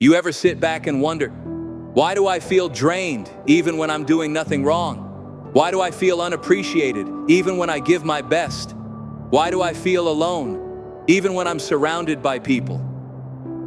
You ever sit back and wonder, why do I feel drained even when I'm doing nothing wrong? Why do I feel unappreciated even when I give my best? Why do I feel alone even when I'm surrounded by people?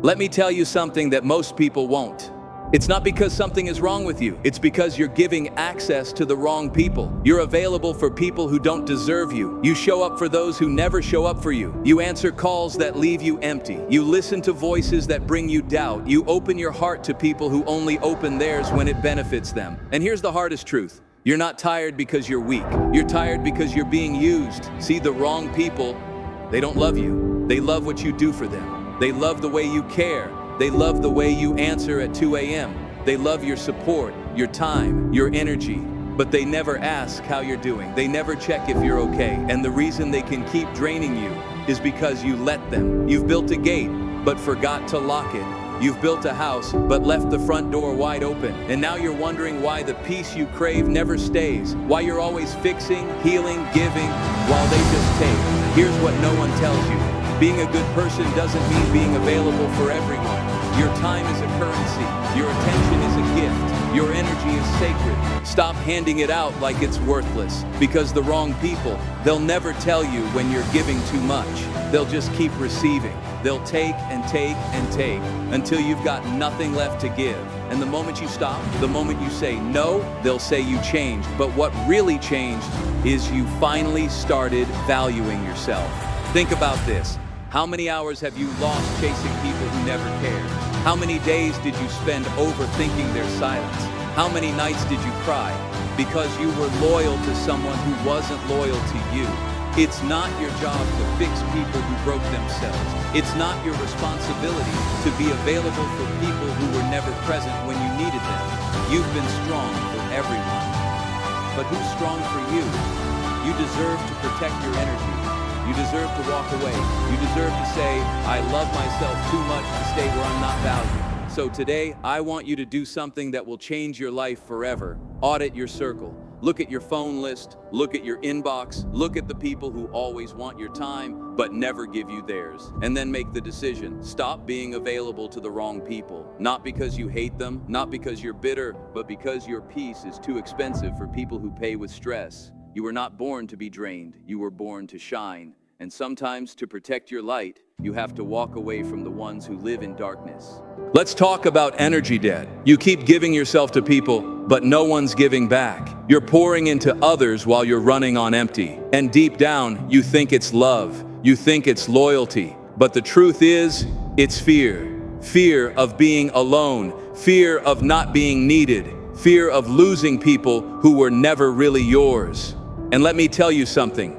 Let me tell you something that most people won't. It's not because something is wrong with you. It's because you're giving access to the wrong people. You're available for people who don't deserve you. You show up for those who never show up for you. You answer calls that leave you empty. You listen to voices that bring you doubt. You open your heart to people who only open theirs when it benefits them. And here's the hardest truth. You're not tired because you're weak. You're tired because you're being used. See, the wrong people, they don't love you. They love what you do for them. They love the way you care. They love the way you answer at 2 a.m. They love your support, your time, your energy, but they never ask how you're doing. They never check if you're okay. And the reason they can keep draining you is because you let them. You've built a gate, but forgot to lock it. You've built a house, but left the front door wide open. And now you're wondering why the peace you crave never stays. Why you're always fixing, healing, giving, while they just take. Here's what no one tells you. Being a good person doesn't mean being available for everyone. Your time is a currency. Your attention is a gift. Your energy is sacred. Stop handing it out like it's worthless. Because the wrong people, they'll never tell you when you're giving too much. They'll just keep receiving. They'll take and take and take until you've got nothing left to give. And the moment you stop, the moment you say no, they'll say you changed. But what really changed is you finally started valuing yourself. Think about this. How many hours have you lost chasing people who never cared? How many days did you spend overthinking their silence? How many nights did you cry because you were loyal to someone who wasn't loyal to you? It's not your job to fix people who broke themselves. It's not your responsibility to be available for people who were never present when you needed them. You've been strong for everyone. But who's strong for you? You deserve to protect your energy. You deserve to walk away. You deserve to say, I love myself too much to stay where I'm not valued. So today, I want you to do something that will change your life forever. Audit your circle. Look at your phone list. Look at your inbox. Look at the people who always want your time, but never give you theirs. And then make the decision. Stop being available to the wrong people. Not because you hate them, not because you're bitter, but because your peace is too expensive for people who pay with stress. You were not born to be drained. You were born to shine. And sometimes to protect your light, you have to walk away from the ones who live in darkness. Let's talk about energy debt. You keep giving yourself to people, but no one's giving back. You're pouring into others while you're running on empty. And deep down, you think it's love. You think it's loyalty. But the truth is, it's fear. Fear of being alone. Fear of not being needed. Fear of losing people who were never really yours. And let me tell you something.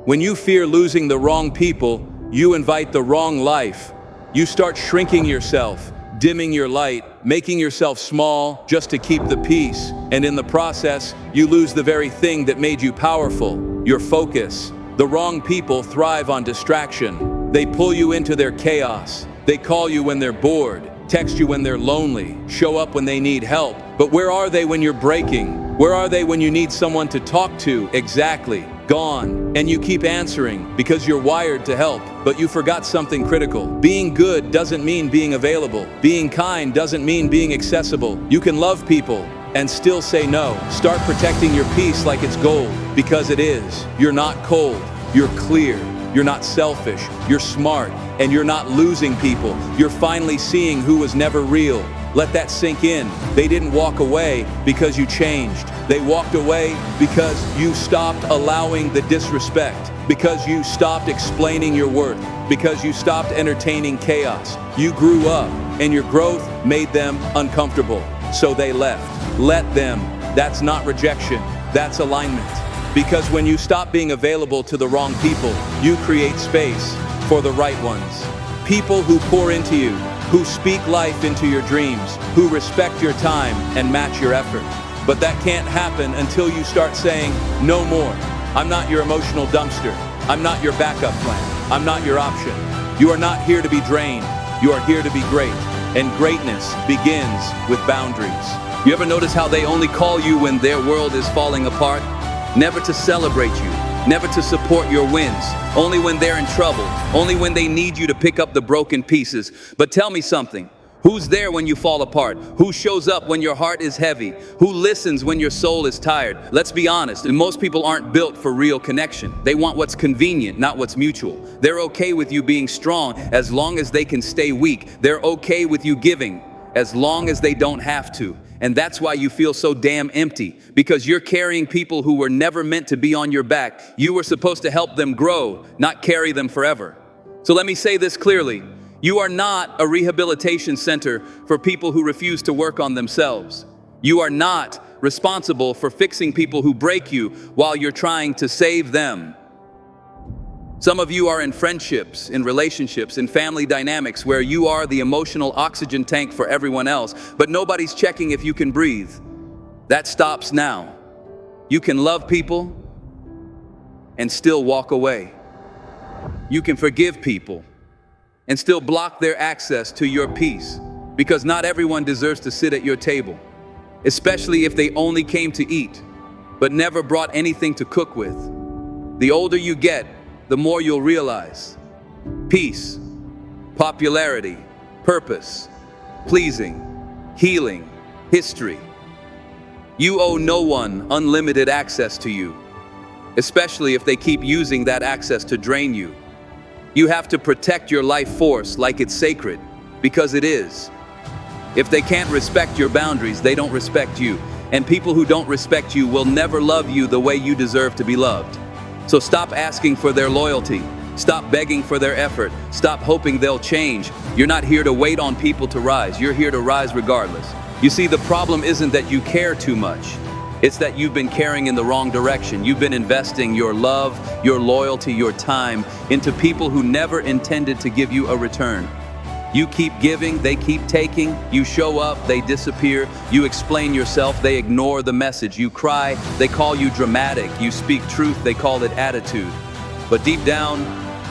When you fear losing the wrong people, you invite the wrong life. You start shrinking yourself, dimming your light, making yourself small just to keep the peace. And in the process, you lose the very thing that made you powerful, your focus. The wrong people thrive on distraction. They pull you into their chaos. They call you when they're bored, text you when they're lonely, show up when they need help. But where are they when you're breaking? Where are they when you need someone to talk to? Exactly. Gone. And you keep answering because you're wired to help, but you forgot something critical. Being good doesn't mean being available. Being kind doesn't mean being accessible. You can love people and still say no. Start protecting your peace like it's gold, because it is. You're not cold. You're clear. You're not selfish. You're smart. And you're not losing people. You're finally seeing who was never real. Let that sink in. They didn't walk away because you changed. They walked away because you stopped allowing the disrespect, because you stopped explaining your worth, because you stopped entertaining chaos. You grew up, and your growth made them uncomfortable. So they left. Let them. That's not rejection. That's alignment. Because when you stop being available to the wrong people, you create space for the right ones. People who pour into you, who speak life into your dreams, who respect your time and match your effort. But that can't happen until you start saying, no more. I'm not your emotional dumpster. I'm not your backup plan. I'm not your option. You are not here to be drained. You are here to be great. And greatness begins with boundaries. You ever notice how they only call you when their world is falling apart? Never to celebrate you. Never to support your wins, only when they're in trouble, only when they need you to pick up the broken pieces. But tell me something, Who's there when you fall apart? Who shows up when your heart is heavy? Who listens when your soul is tired? Let's be honest, most people aren't built for real connection. They want what's convenient, not what's mutual. They're okay with you being strong as long as they can stay weak. They're okay with you giving as long as they don't have to. And that's why you feel so damn empty, because you're carrying people who were never meant to be on your back. You were supposed to help them grow, not carry them forever. So let me say this clearly. You are not a rehabilitation center for people who refuse to work on themselves. You are not responsible for fixing people who break you while you're trying to save them. Some of you are in friendships, in relationships, in family dynamics where you are the emotional oxygen tank for everyone else, but nobody's checking if you can breathe. That stops now. You can love people and still walk away. You can forgive people and still block their access to your peace, because not everyone deserves to sit at your table, especially if they only came to eat, but never brought anything to cook with. The older you get, the more you'll realize peace, popularity, purpose, pleasing, healing, history. You owe no one unlimited access to you, especially if they keep using that access to drain you. You have to protect your life force like it's sacred, because it is. If they can't respect your boundaries, they don't respect you. And people who don't respect you will never love you the way you deserve to be loved. So stop asking for their loyalty. Stop begging for their effort. Stop hoping they'll change. You're not here to wait on people to rise. You're here to rise regardless. You see, the problem isn't that you care too much. It's that you've been caring in the wrong direction. You've been investing your love, your loyalty, your time into people who never intended to give you a return. You keep giving, they keep taking. You show up, they disappear. You explain yourself, they ignore the message. You cry, they call you dramatic. You speak truth, they call it attitude. But deep down,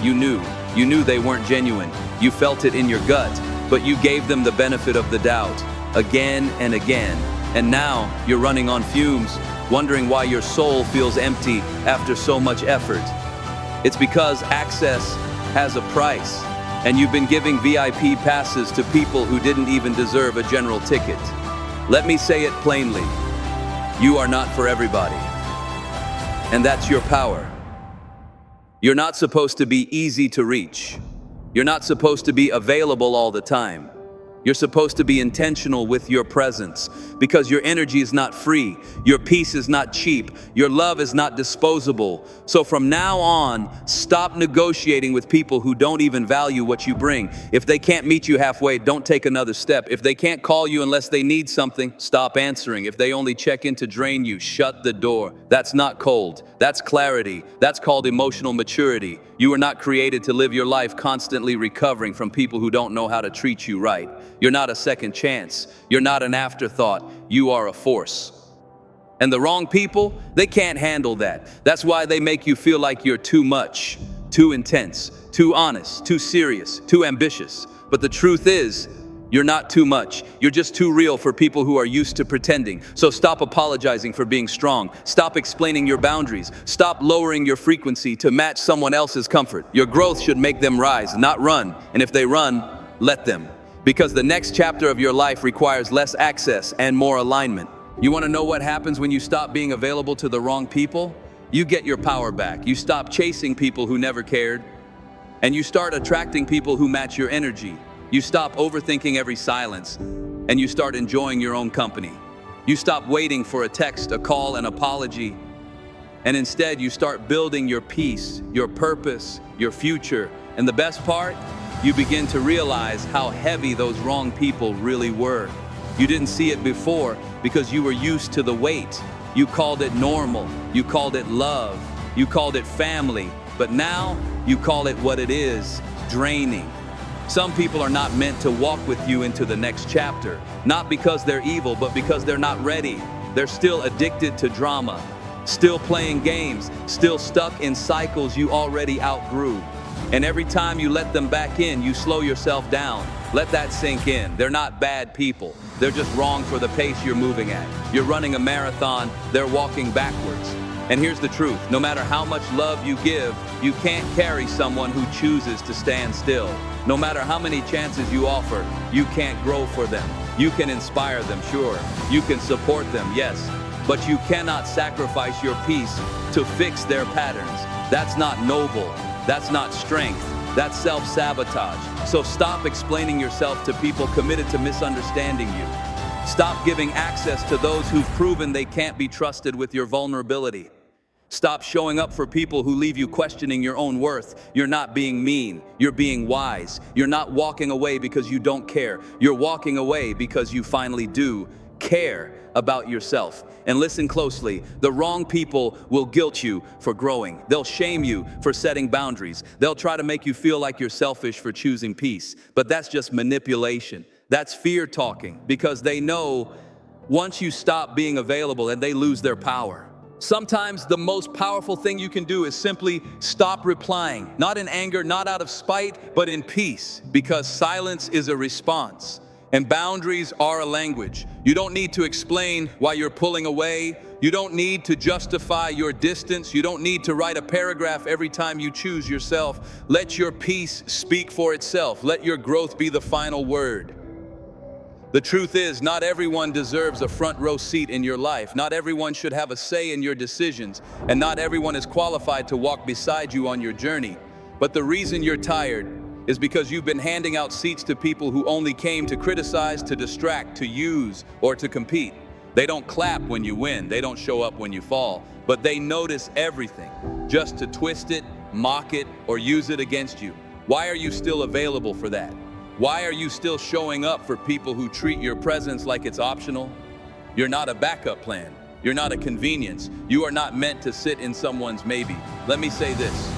you knew. You knew they weren't genuine. You felt it in your gut, but you gave them the benefit of the doubt again and again. And now you're running on fumes, wondering why your soul feels empty after so much effort. It's because access has a price, and you've been giving VIP passes to people who didn't even deserve a general ticket. Let me say it plainly. You are not for everybody. And that's your power. You're not supposed to be easy to reach. You're not supposed to be available all the time. You're supposed to be intentional with your presence, because your energy is not free, your peace is not cheap, your love is not disposable. So from now on, stop negotiating with people who don't even value what you bring. If they can't meet you halfway, don't take another step. If they can't call you unless they need something, stop answering. If they only check in to drain you, shut the door. That's not cold. That's clarity. That's called emotional maturity. You were not created to live your life constantly recovering from people who don't know how to treat you right. You're not a second chance. You're not an afterthought. You are a force. And the wrong people, they can't handle that. That's why they make you feel like you're too much, too intense, too honest, too serious, too ambitious. But the truth is, you're not too much. You're just too real for people who are used to pretending. So stop apologizing for being strong. Stop explaining your boundaries. Stop lowering your frequency to match someone else's comfort. Your growth should make them rise, not run. And if they run, let them. Because the next chapter of your life requires less access and more alignment. You want to know what happens when you stop being available to the wrong people? You get your power back. You stop chasing people who never cared. And you start attracting people who match your energy. You stop overthinking every silence, and you start enjoying your own company. You stop waiting for a text, a call, an apology, and instead you start building your peace, your purpose, your future. And the best part, you begin to realize how heavy those wrong people really were. You didn't see it before because you were used to the weight. You called it normal, you called it love, you called it family, but now you call it what it is, draining. Some people are not meant to walk with you into the next chapter, not because they're evil, but because they're not ready. They're still addicted to drama, still playing games, still stuck in cycles you already outgrew. And every time you let them back in, you slow yourself down. Let that sink in. They're not bad people. They're just wrong for the pace you're moving at. You're running a marathon, they're walking backwards. And here's the truth, no matter how much love you give, you can't carry someone who chooses to stand still. No matter how many chances you offer, you can't grow for them. You can inspire them, sure. You can support them, yes. But you cannot sacrifice your peace to fix their patterns. That's not noble. That's not strength. That's self-sabotage. So stop explaining yourself to people committed to misunderstanding you. Stop giving access to those who've proven they can't be trusted with your vulnerability. Stop showing up for people who leave you questioning your own worth. You're not being mean. You're being wise. You're not walking away because you don't care. You're walking away because you finally do care about yourself. And listen closely, the wrong people will guilt you for growing. They'll shame you for setting boundaries. They'll try to make you feel like you're selfish for choosing peace. But that's just manipulation. That's fear talking, because they know once you stop being available and they lose their power. Sometimes the most powerful thing you can do is simply stop replying, not in anger, not out of spite, but in peace, because silence is a response. And boundaries are a language. You don't need to explain why you're pulling away. You don't need to justify your distance. You don't need to write a paragraph every time you choose yourself. Let your peace speak for itself. Let your growth be the final word. The truth is, not everyone deserves a front row seat in your life. Not everyone should have a say in your decisions. And not everyone is qualified to walk beside you on your journey. But the reason you're tired is because you've been handing out seats to people who only came to criticize, to distract, to use, or to compete. They don't clap when you win, they don't show up when you fall, but they notice everything, just to twist it, mock it, or use it against you. Why are you still available for that? Why are you still showing up for people who treat your presence like it's optional? You're not a backup plan. You're not a convenience. You are not meant to sit in someone's maybe. Let me say this.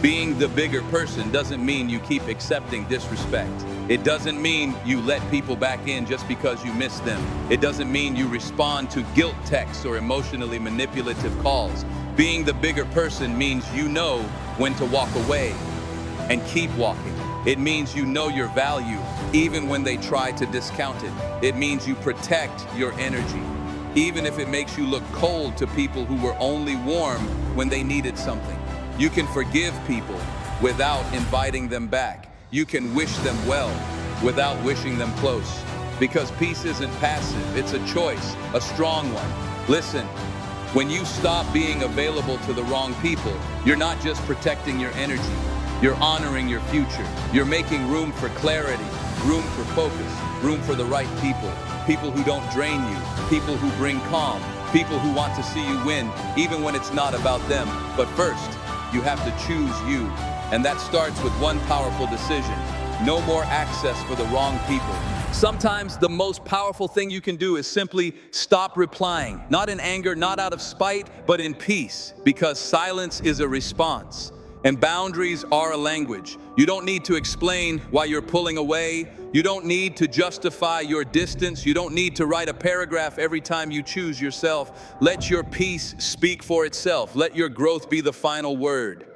Being the bigger person doesn't mean you keep accepting disrespect. It doesn't mean you let people back in just because you miss them. It doesn't mean you respond to guilt texts or emotionally manipulative calls. Being the bigger person means you know when to walk away and keep walking. It means you know your value even when they try to discount it. It means you protect your energy, even if it makes you look cold to people who were only warm when they needed something. You can forgive people without inviting them back. You can wish them well without wishing them close. Because peace isn't passive, it's a choice, a strong one. Listen, when you stop being available to the wrong people, you're not just protecting your energy, you're honoring your future. You're making room for clarity, room for focus, room for the right people. People who don't drain you, people who bring calm, people who want to see you win, even when it's not about them. But first, you have to choose you. And that starts with one powerful decision. No more access for the wrong people. Sometimes the most powerful thing you can do is simply stop replying, not in anger, not out of spite, but in peace, because silence is a response. And boundaries are a language. You don't need to explain why you're pulling away. You don't need to justify your distance. You don't need to write a paragraph every time you choose yourself. Let your peace speak for itself. Let your growth be the final word.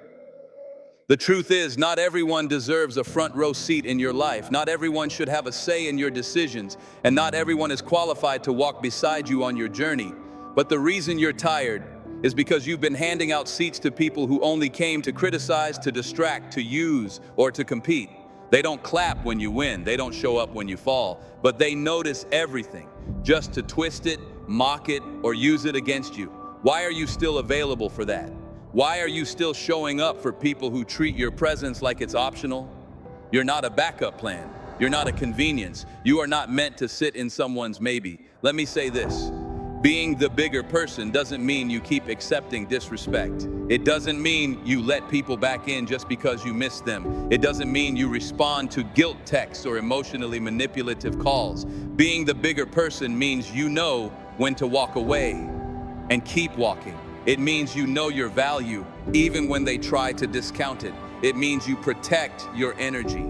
The truth is, not everyone deserves a front row seat in your life. Not everyone should have a say in your decisions. And not everyone is qualified to walk beside you on your journey. But the reason you're tired is because you've been handing out seats to people who only came to criticize, to distract, to use, or to compete. They don't clap when you win, they don't show up when you fall, but they notice everything, just to twist it, mock it, or use it against you. Why are you still available for that? Why are you still showing up for people who treat your presence like it's optional? You're not a backup plan. You're not a convenience. You are not meant to sit in someone's maybe. Let me say this. Being the bigger person doesn't mean you keep accepting disrespect. It doesn't mean you let people back in just because you miss them. It doesn't mean you respond to guilt texts or emotionally manipulative calls. Being the bigger person means you know when to walk away and keep walking. It means you know your value even when they try to discount it. It means you protect your energy,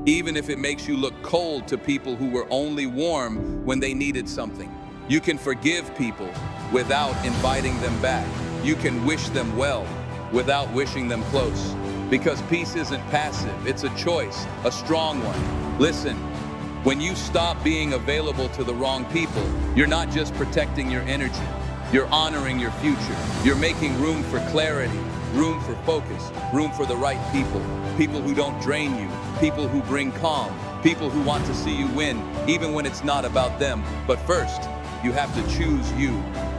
even if it makes you look cold to people who were only warm when they needed something. You can forgive people without inviting them back. You can wish them well without wishing them close. Because peace isn't passive, it's a choice, a strong one. Listen, when you stop being available to the wrong people, you're not just protecting your energy, you're honoring your future. You're making room for clarity, room for focus, room for the right people. People who don't drain you, people who bring calm, people who want to see you win, even when it's not about them. But first, you have to choose you.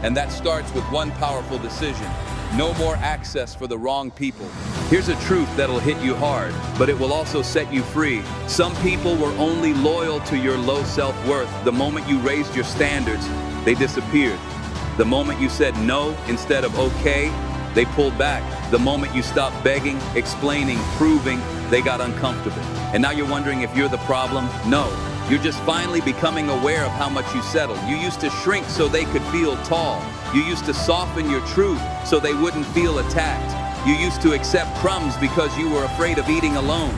And that starts with one powerful decision. No more access for the wrong people. Here's a truth that'll hit you hard, but it will also set you free. Some people were only loyal to your low self-worth. The moment you raised your standards, they disappeared. The moment you said no instead of okay, they pulled back. The moment you stopped begging, explaining, proving, they got uncomfortable. And now you're wondering if you're the problem? No. You're just finally becoming aware of how much you settled. You used to shrink so they could feel tall. You used to soften your truth so they wouldn't feel attacked. You used to accept crumbs because you were afraid of eating alone.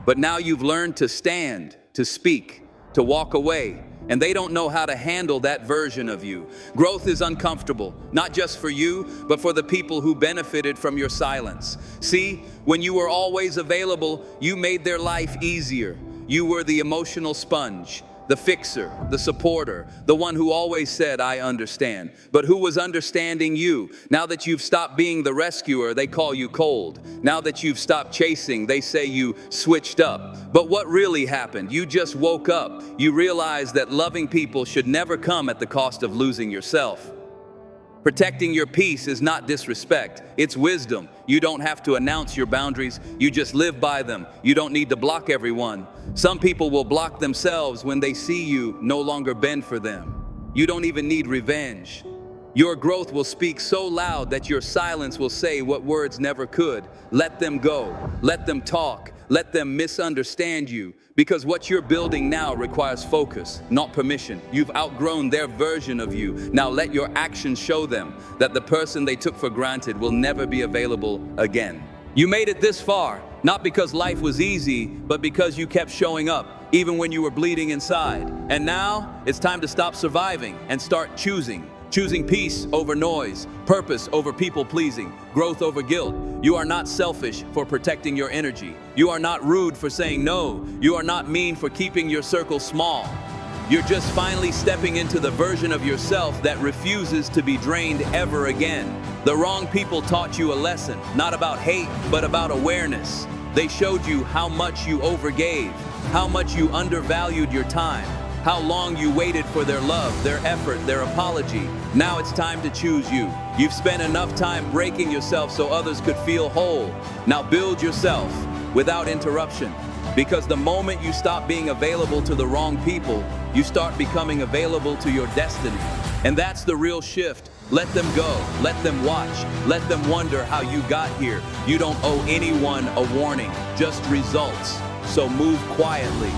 But now you've learned to stand, to speak, to walk away. And they don't know how to handle that version of you. Growth is uncomfortable, not just for you, but for the people who benefited from your silence. See, when you were always available, you made their life easier. You were the emotional sponge, the fixer, the supporter, the one who always said, I understand. But who was understanding you? Now that you've stopped being the rescuer, they call you cold. Now that you've stopped chasing, they say you switched up. But what really happened? You just woke up. You realized that loving people should never come at the cost of losing yourself. Protecting your peace is not disrespect, it's wisdom. You don't have to announce your boundaries, you just live by them. You don't need to block everyone. Some people will block themselves when they see you no longer bend for them. You don't even need revenge. Your growth will speak so loud that your silence will say what words never could. Let them go, let them talk, let them misunderstand you. Because what you're building now requires focus, not permission. You've outgrown their version of you. Now let your actions show them that the person they took for granted will never be available again. You made it this far, not because life was easy, but because you kept showing up, even when you were bleeding inside. And now it's time to stop surviving and start choosing. Choosing peace over noise, purpose over people-pleasing, growth over guilt. You are not selfish for protecting your energy. You are not rude for saying no. You are not mean for keeping your circle small. You're just finally stepping into the version of yourself that refuses to be drained ever again. The wrong people taught you a lesson, not about hate, but about awareness. They showed you how much you overgave, how much you undervalued your time, how long you waited for their love, their effort, their apology. Now it's time to choose you. You've spent enough time breaking yourself so others could feel whole. Now build yourself without interruption. Because the moment you stop being available to the wrong people, you start becoming available to your destiny. And that's the real shift. Let them go, let them watch, let them wonder how you got here. You don't owe anyone a warning, just results. So move quietly.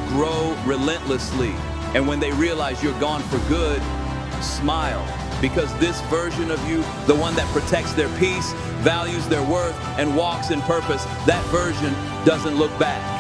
Grow relentlessly, and when they realize you're gone for good, smile, because this version of you, the one that protects their peace, values their worth, and walks in purpose, that version doesn't look back.